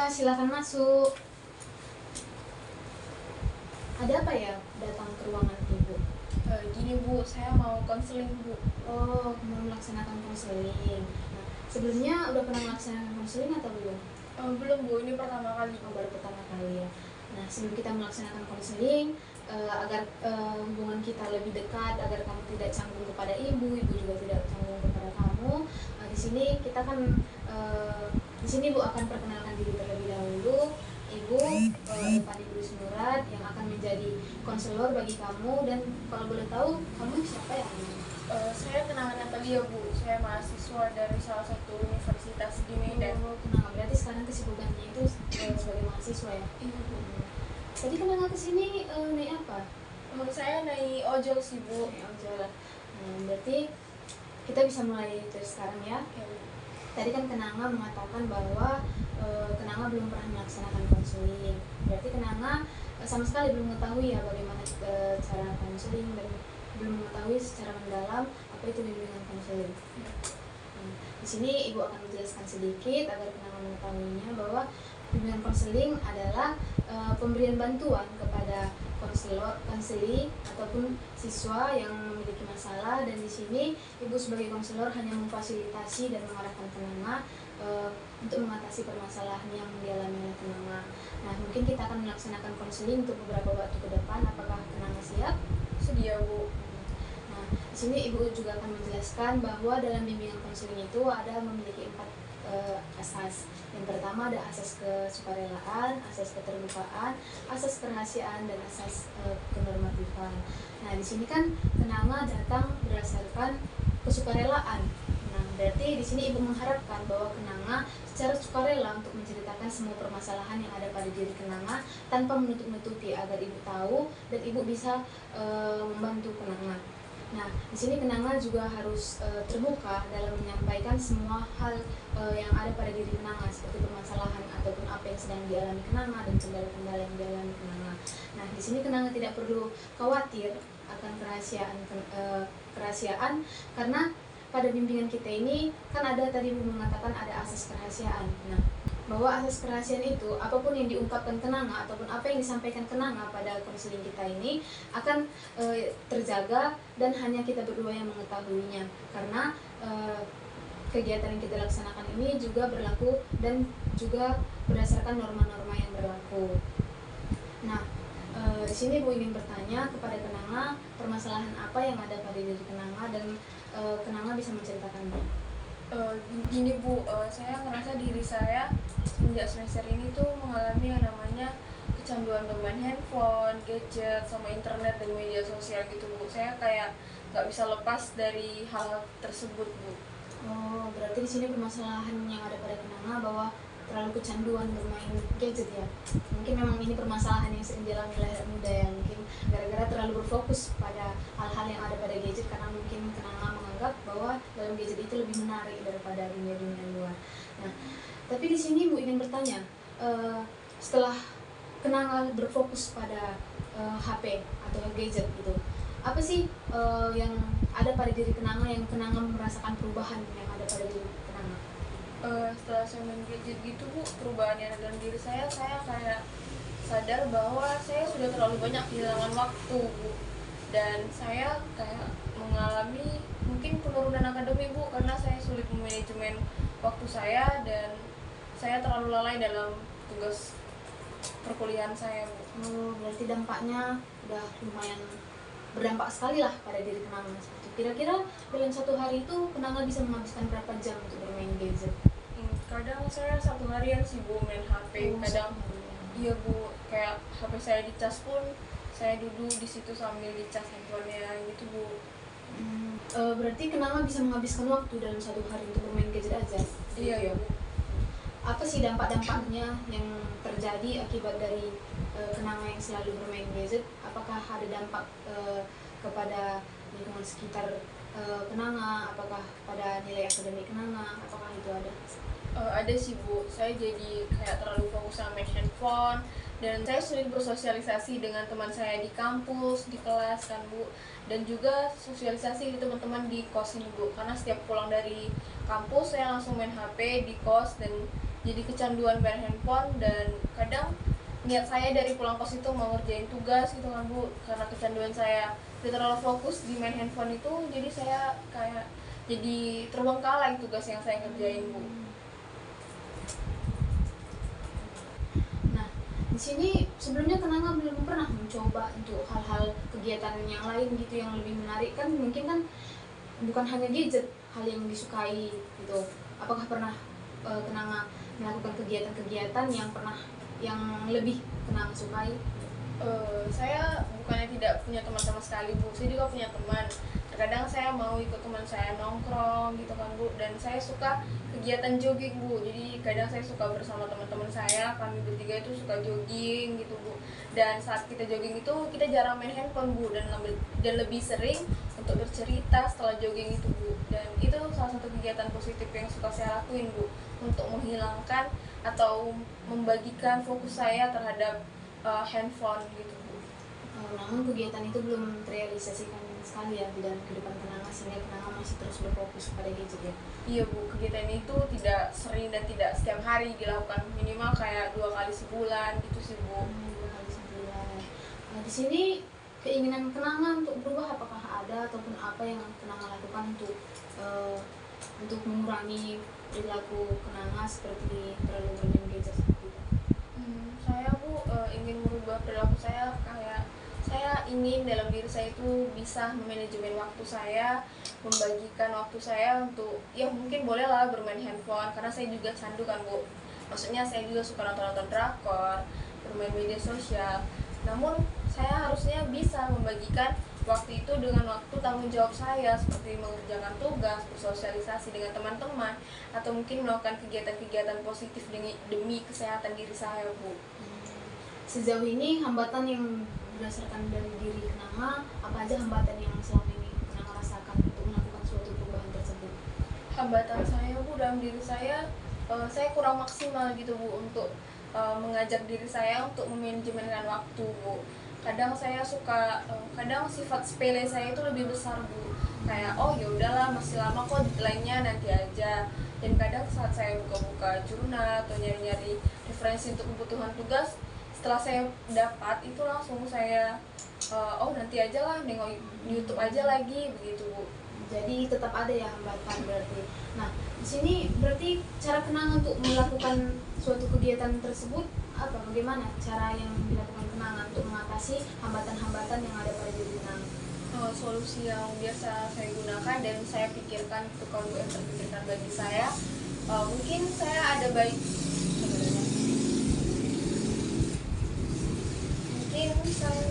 silakan masuk. Ada apa ya datang ke ruangan Ibu? Gini Bu, saya mau konseling Bu. Oh, mau melaksanakan konseling. Nah, sebelumnya udah pernah melaksanakan konseling atau belum? Belum Bu, ini pertama kali. Oh, baru pertama kali ya. Nah, sebelum kita melaksanakan konseling, agar hubungan kita lebih dekat, agar kamu tidak canggung kepada ibu juga tidak canggung kepada kamu. Di sini kita kan, di sini Bu akan perkenalkan diri terlebih dahulu. Ibu Fani Bruce Nurat yang akan menjadi konselor bagi kamu, dan kalau boleh tahu kamu siapa ya? Saya kenangan Natalia Bu, saya mahasiswa dari salah satu universitas di Medan. Oh, kenal. Berarti sekarang kesibukannya itu sebagai mahasiswa ya? Iya Bu. Tadi kenal ke sini naik apa? Saya naik ojol sih Bu. Naik ojol. Nah, berarti kita bisa mulai dari sekarang ya. Ya, Bu. Tadi kan Kenanga mengatakan bahwa Kenanga belum pernah melaksanakan konseling. Berarti Kenanga sama sekali belum mengetahui ya bagaimana cara konseling, dan belum mengetahui secara mendalam apa itu bimbingan konseling. Di sini Ibu akan menjelaskan sedikit agar Kenanga mengetahuinya bahwa bimbingan konseling adalah pemberian bantuan kepada konseli ataupun siswa yang memiliki masalah, dan di sini Ibu sebagai konselor hanya memfasilitasi dan mengarahkan Kenanga untuk mengatasi permasalahan yang dialami oleh Kenanga. Nah, mungkin kita akan melaksanakan konseling untuk beberapa waktu ke depan. Apakah Kenanga siap? Sedia Bu. Nah, di sini Ibu juga akan menjelaskan bahwa dalam bimbingan konseling itu ada memiliki 4 asas. Yang pertama ada asas kesukarelaan, asas keterbukaan, asas kerahasiaan, dan asas kenormatifan. Nah, di sini kan Kenanga datang berdasarkan kesukarelaan. Nah, berarti di sini Ibu mengharapkan bahwa Kenanga secara sukarela untuk menceritakan semua permasalahan yang ada pada diri Kenanga tanpa menutup-nutupi, agar Ibu tahu dan Ibu bisa membantu Kenanga. Nah, di sini Kenanga juga harus terbuka dalam menyampaikan semua hal yang ada pada diri Kenanga, seperti permasalahan ataupun apa yang sedang dialami Kenanga dan kendala-kendala yang dialami Kenanga. Nah, di sini Kenanga tidak perlu khawatir akan kerahasiaan, karena pada bimbingan kita ini kan ada tadi Bu mengatakan ada asas kerahasiaan. Nah, bahwa asas kerahasiaan itu apapun yang diungkapkan Kenanga ataupun apa yang disampaikan Kenanga pada konseling kita ini akan terjaga dan hanya kita berdua yang mengetahuinya, karena kegiatan yang kita laksanakan ini juga berlaku dan juga berdasarkan norma-norma yang berlaku. Nah, di sini Bu ingin bertanya kepada Kenanga, permasalahan apa yang ada pada diri Kenanga, dan Kenanga bisa menceritakannya. Gini Bu, saya ngerasa diri saya semenjak semester ini tuh mengalami yang namanya kecanduan bermain handphone, gadget, sama internet dan media sosial gitu Bu. Saya kayak nggak bisa lepas dari hal tersebut Bu. Oh, berarti di sini permasalahan yang ada pada Kenanga bahwa terlalu kecanduan bermain gadget ya. Mungkin memang ini permasalahan yang sering dialami oleh anak muda ya, mungkin gara-gara terlalu berfokus pada hal-hal yang ada pada gadget, karena mungkin Kenanga menganggap bahwa dalam gadget itu lebih menarik daripada dunia-dunia luar. Nah, tapi di sini Bu ingin bertanya, setelah Kenanga berfokus pada HP atau gadget gitu, apa sih yang ada pada diri Kenanga yang Kenanga merasakan perubahan yang ada pada diri Kenanga? Setelah saya main gadget gitu Bu, perubahan yang ada dalam diri saya kayak sadar bahwa saya sudah terlalu banyak kehilangan waktu Bu, dan saya kayak mengalami mungkin penurunan akademik Bu, karena saya sulit memanajemen waktu saya dan saya terlalu lalai dalam tugas perkuliahan saya Bu. Oh, berarti dampaknya udah lumayan berdampak sekali lah pada diri Kenanga. Seperti kira-kira dalam satu hari itu Kenanga bisa menghabiskan berapa jam untuk bermain gadget? Kadang saya satu harian sih Bu main HP, Oh, kadang satu harian. iya Bu, kayak HP saya dicas pun saya duduk di situ sambil dicas handphonenya gitu Bu. Berarti Kenanga bisa menghabiskan waktu dalam satu hari untuk bermain gadget aja? Iya Bu. Apa sih dampak-dampaknya yang terjadi akibat dari Kenanga yang selalu bermain gadget? Apakah ada dampak kepada lingkungan sekitar Kenanga? Apakah pada nilai akademik Kenanga? Apakah itu ada? Ada sih Bu, saya jadi kayak terlalu fokus sama main handphone, dan saya sulit bersosialisasi dengan teman saya di kampus, di kelas kan Bu, dan juga sosialisasi di teman-teman di kos ini Bu, karena setiap pulang dari kampus saya langsung main HP di kos, dan jadi kecanduan main handphone. Dan kadang niat saya dari pulang kos itu mau ngerjain tugas gitu kan Bu, karena kecanduan saya udah terlalu fokus di main handphone itu, jadi saya kayak jadi terbengkalai tugas yang saya kerjain Bu. Nah, di sini sebelumnya Kenanga belum pernah mencoba untuk hal-hal kegiatan yang lain gitu yang lebih menarik, kan mungkin kan bukan hanya gadget hal yang disukai gitu. Apakah pernah Kenanga melakukan kegiatan-kegiatan yang lebih Kenanga sukai? Saya bukannya tidak punya teman sama sekali Bu, saya juga punya teman. Terkadang saya mau ikut teman saya nongkrong gitu kan Bu, dan saya suka kegiatan jogging Bu. Jadi kadang saya suka bersama teman-teman saya, kami bertiga itu suka jogging gitu Bu. Dan saat kita jogging itu kita jarang main handphone Bu, dan lebih sering untuk bercerita setelah jogging itu Bu. Dan itu salah satu kegiatan positif yang suka saya lakuin Bu, untuk menghilangkan atau membagikan fokus saya terhadap handphone gitu Bu. Namun kegiatan itu belum terrealisasikan sekali ya di dalam kehidupan Kenanga, sehingga Kenanga masih terus berfokus pada gadget ya. Iya Bu, kegiatan itu tidak sering dan tidak setiap hari dilakukan, minimal kayak 2 kali sebulan gitu sih Bu. 2 kali sebulan. Di sini keinginan Kenanga untuk berubah apakah ada, ataupun apa yang Kenanga lakukan untuk mengurangi perilaku Kenanga seperti terlalu bermain gadget seperti itu? Saya Bu ingin merubah perilaku saya, kayak saya ingin dalam diri saya itu bisa memanajemen waktu saya, membagikan waktu saya untuk ya mungkin bolehlah bermain handphone, karena saya juga candu kan Bu. Maksudnya saya juga suka nonton-nonton drakor, bermain media sosial. Namun saya harusnya bisa membagikan waktu itu dengan waktu tanggung jawab saya, seperti mengerjakan tugas, bersosialisasi dengan teman-teman, atau mungkin melakukan kegiatan-kegiatan positif demi kesehatan diri saya Bu. Sejauh ini hambatan yang berdasarkan dari diri Kenanga, apa aja hambatan yang selama ini Kenanga rasakan untuk melakukan suatu perubahan tersebut? Hambatan saya Bu dalam diri saya kurang maksimal gitu Bu untuk mengajak diri saya untuk memanajemenkan waktu Bu. Kadang saya suka kadang sifat sepele saya itu lebih besar Bu, kayak oh ya udahlah masih lama kok, deadline-nya nanti aja. Dan kadang saat saya buka-buka jurnal atau nyari-nyari referensi untuk kebutuhan tugas, setelah saya dapat itu langsung saya oh nanti aja lah, nengok YouTube aja lagi begitu Bu. Jadi tetap ada ya hambatan berarti. Nah, di sini berarti cara Kenanga untuk melakukan suatu kegiatan tersebut apa? Bagaimana cara yang dilakukan Kenanga untuk mengatasi hambatan-hambatan yang ada pada diri Kenanga? Solusi yang biasa saya gunakan dan saya pikirkan, itu kalau yang terpikirkan bagi saya, mungkin saya ada baik mungkin saya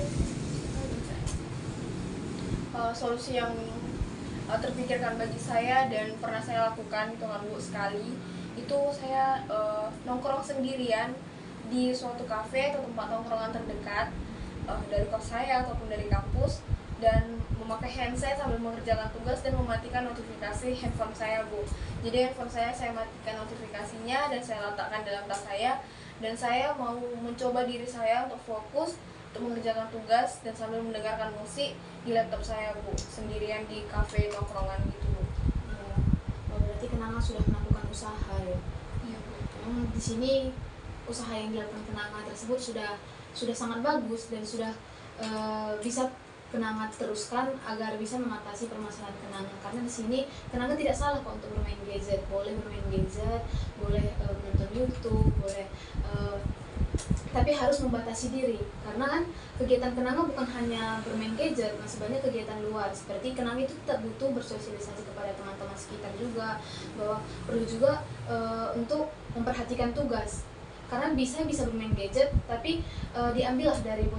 solusi yang terpikirkan bagi saya dan pernah saya lakukan itu kan Bu sekali, itu saya nongkrong sendirian di suatu kafe atau tempat nongkrongan terdekat dari kos saya ataupun dari kampus, dan memakai handset sambil mengerjakan tugas dan mematikan notifikasi handphone saya Bu. Jadi handphone saya matikan notifikasinya dan saya letakkan dalam tas saya, dan saya mau mencoba diri saya untuk fokus untuk mengerjakan tugas dan sambil mendengarkan musik di laptop saya Bu, sendirian di kafe nongkrongan gitu Bu. Ya, berarti Kenanga sudah melakukan usaha ya. Iya Bu. Di sini usaha yang dilakukan Kenanga tersebut sudah sangat bagus dan sudah bisa Kenanga teruskan agar bisa mengatasi permasalahan Kenanga. Karena di sini Kenanga tidak salah kok untuk bermain gadget, boleh bermain gadget, boleh menonton YouTube, boleh tapi harus membatasi diri, karena kan kegiatan Kenanga bukan hanya bermain gadget, masih banyak kegiatan luar. Seperti Kenanga itu tetap butuh bersosialisasi kepada teman-teman sekitar juga, bahwa perlu juga untuk memperhatikan tugas, karena bisa bermain gadget tapi diambillah dari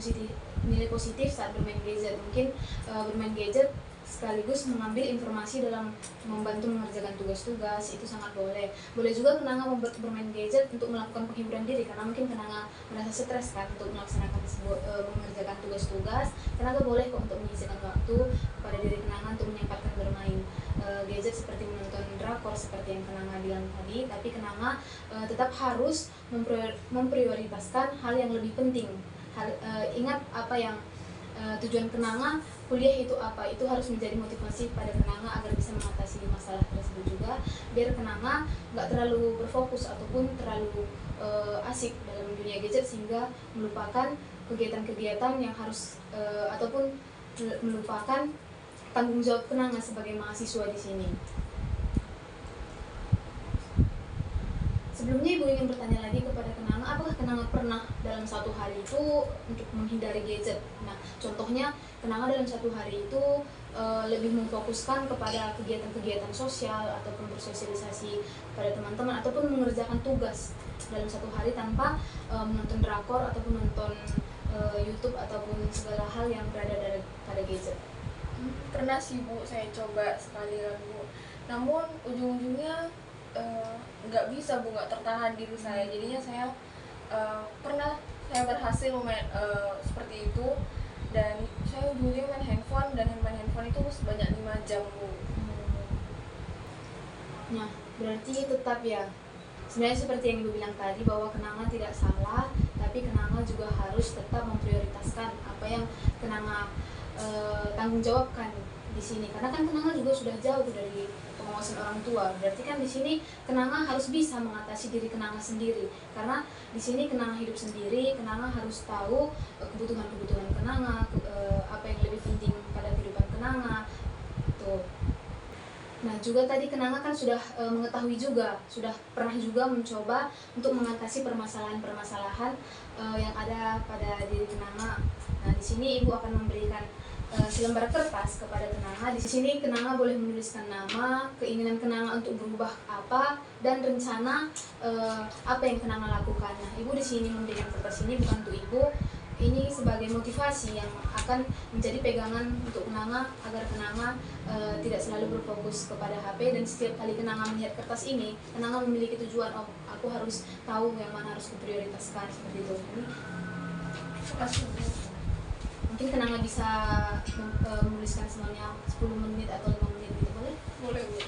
nilai positif saat bermain gadget. Mungkin bermain gadget sekaligus mengambil informasi dalam membantu mengerjakan tugas-tugas, itu sangat boleh. Boleh juga Kenanga bermain gadget untuk melakukan penghiburan diri, karena mungkin Kenanga merasa stres kan untuk melaksanakan mengerjakan tugas-tugas. Kenanga boleh kok untuk mengisikan waktu kepada diri Kenanga untuk menyempatkan bermain gadget seperti menonton drakor seperti yang Kenanga bilang tadi. Tapi Kenanga tetap harus memprioritaskan hal yang lebih penting. Ingat apa yang tujuan Kenanga kuliah itu apa, itu harus menjadi motivasi pada Kenanga agar bisa mengatasi masalah tersebut juga, biar Kenanga nggak terlalu berfokus ataupun terlalu asik dalam dunia gadget sehingga melupakan kegiatan-kegiatan yang harus ataupun melupakan tanggung jawab Kenanga sebagai mahasiswa di sini. Sebelumnya Ibu ingin bertanya lagi kepada Kenanga, apakah Kenanga pernah dalam satu hari itu untuk menghindari gadget? Nah, contohnya Kenanga dalam satu hari itu lebih memfokuskan kepada kegiatan-kegiatan sosial ataupun bersosialisasi pada teman-teman ataupun mengerjakan tugas dalam satu hari tanpa menonton drakor ataupun menonton YouTube ataupun segala hal yang berada pada gadget. Pernah sih Bu, saya coba sekali lah Bu. Namun ujung-ujungnya nggak bisa Bu, nggak tertahan diri saya. Jadinya saya pernah saya berhasil seperti itu, dan saya ujungnya main handphone, dan main handphone itu sebanyak 5 jam Bu. Nah, berarti tetap ya, sebenarnya seperti yang Ibu bilang tadi bahwa Kenanga tidak salah, tapi Kenanga juga harus tetap memprioritaskan apa yang Kenanga tanggung jawabkan di sini, karena kan Kenanga juga sudah jauh dari pengawasan orang tua. Berarti kan di sini Kenanga harus bisa mengatasi diri Kenanga sendiri, karena di sini Kenanga hidup sendiri. Kenanga harus tahu kebutuhan-kebutuhan Kenanga, apa yang lebih penting pada kehidupan Kenanga tuh. Nah, juga tadi Kenanga kan sudah mengetahui juga, sudah pernah juga mencoba untuk mengatasi permasalahan-permasalahan yang ada pada diri Kenanga. Nah, di sini Ibu akan memberikan selembar kertas kepada Kenanga. Di sini Kenanga boleh menuliskan nama, keinginan Kenanga untuk berubah apa, dan rencana apa yang Kenanga lakukan. Nah, Ibu di sini memberikan kertas ini bukan untuk Ibu, ini sebagai motivasi yang akan menjadi pegangan untuk Kenanga agar Kenanga tidak selalu berfokus kepada HP, dan setiap kali Kenanga melihat kertas ini, Kenanga memiliki tujuan, oh aku harus tahu yang mana harus kuprioritaskan, seperti itu. Mungkin Kenanga bisa menuliskan semuanya 10 menit atau 5 menit gitu, boleh? Boleh Bu.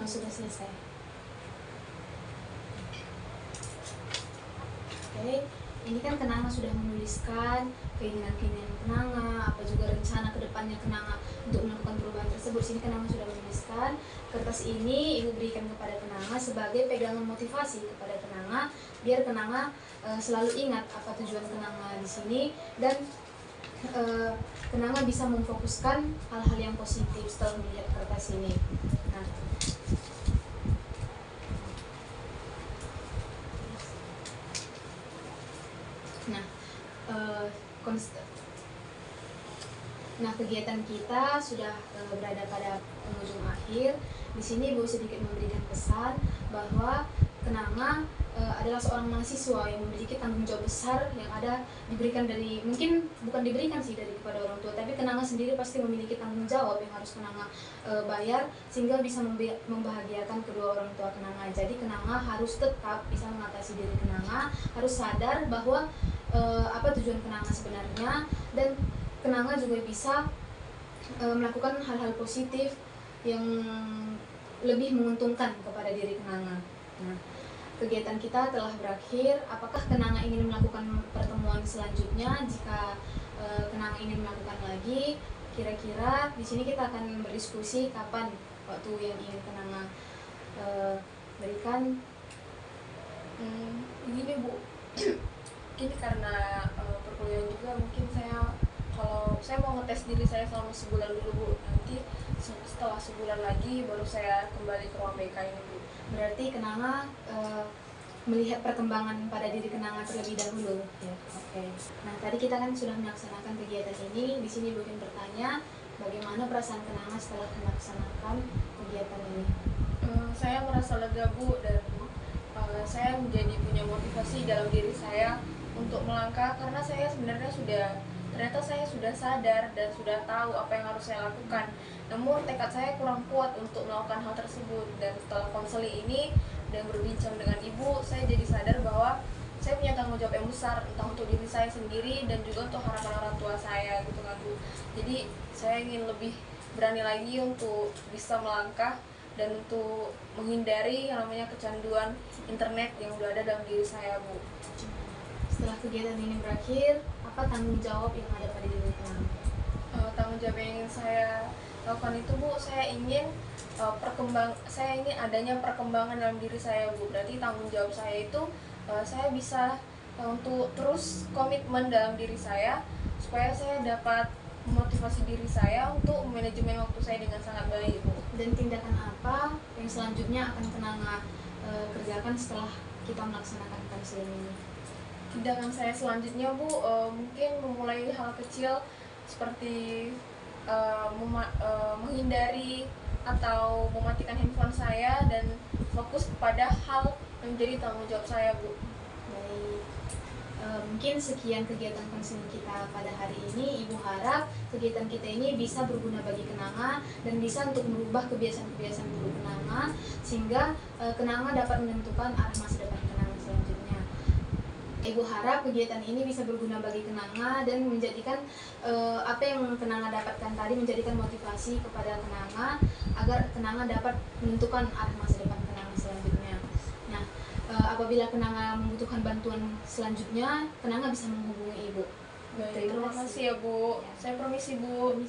Sudah selesai. Oke, ini kan Kenanga sudah menuliskan keinginan-keinginan Kenanga, apa juga rencana kedepannya Kenanga untuk melakukan perubahan tersebut. Sini Kenanga sudah menuliskan. Kertas ini Ibu berikan kepada Kenanga sebagai pegangan motivasi kepada Kenanga, biar Kenanga selalu ingat apa tujuan Kenanga di sini, dan Kenanga bisa memfokuskan hal-hal yang positif setelah melihat kertas ini. Nah, kegiatan kita sudah berada pada penghujung akhir. Di sini Ibu sedikit memberikan pesan bahwa Kenanga adalah seorang mahasiswa yang memiliki tanggung jawab besar yang ada diberikan dari, mungkin bukan diberikan sih dari kepada orang tua, tapi Kenanga sendiri pasti memiliki tanggung jawab yang harus Kenanga bayar sehingga bisa membahagiakan kedua orang tua Kenanga. Jadi Kenanga harus tetap bisa mengatasi diri Kenanga, harus sadar bahwa apa tujuan Kenanga sebenarnya, dan Kenanga juga bisa melakukan hal-hal positif yang lebih menguntungkan kepada diri Kenanga. Nah, kegiatan kita telah berakhir. Apakah Kenanga ingin melakukan pertemuan selanjutnya? Jika Kenanga ingin melakukan lagi, kira-kira di sini kita akan berdiskusi kapan waktu yang ingin Kenanga berikan. Begini Bu, ini karena perkuliahan juga, mungkin kalau saya mau ngetes diri saya selama sebulan dulu Bu, nanti setelah sebulan lagi baru saya kembali ke ruang BK ini Bu. Berarti Kenanga melihat perkembangan pada diri Kenanga terlebih dahulu ya. Oke. Nah, tadi kita kan sudah melaksanakan kegiatan ini. Di sini Bu ingin bertanya, Bagaimana perasaan Kenanga setelah melaksanakan kegiatan ini? Saya merasa lega Bu, dan saya menjadi punya motivasi dalam diri saya untuk melangkah, karena saya sebenarnya ternyata saya sudah sadar dan sudah tahu apa yang harus saya lakukan. Namun tekad saya kurang kuat untuk melakukan hal tersebut, dan setelah konseli ini dan berbincang dengan ibu, saya jadi sadar bahwa saya punya tanggung jawab yang besar, entah untuk diri saya sendiri dan juga untuk harapan orang tua saya gitu kan Bu. Jadi saya ingin lebih berani lagi untuk bisa melangkah dan untuk menghindari yang namanya kecanduan internet yang udah ada dalam diri saya Bu. Setelah kegiatan ini berakhir, apa tanggung jawab yang ada pada diri Kenanga? Tanggung jawab yang ingin saya lakukan itu Bu, saya ingin adanya perkembangan dalam diri saya Bu. Berarti tanggung jawab saya itu saya bisa untuk terus komitmen dalam diri saya, supaya saya dapat memotivasi diri saya untuk manajemen waktu saya dengan sangat baik Bu. Dan tindakan apa yang selanjutnya akan Kenanga kerjakan setelah kita melaksanakan konseling ini? Tindakan saya selanjutnya Bu, mungkin memulai hal kecil seperti menghindari atau mematikan handphone saya dan fokus kepada hal yang menjadi tanggung jawab saya Bu. Baik, mungkin sekian kegiatan konseling kita pada hari ini. Ibu harap kegiatan kita ini bisa berguna bagi Kenanga dan bisa untuk merubah kebiasaan-kebiasaan buruk Kenanga, sehingga Kenanga dapat menentukan arah masa depan Kenanga selanjutnya. Ibu harap kegiatan ini bisa berguna bagi Kenanga dan menjadikan apa yang Kenanga dapatkan tadi menjadikan motivasi kepada Kenanga agar Kenanga dapat menentukan arah masa depan Kenanga selanjutnya. Nah, apabila Kenanga membutuhkan bantuan selanjutnya, Kenanga bisa menghubungi Ibu. Baik, terima kasih ya Bu. Ya. Saya permisi Bu.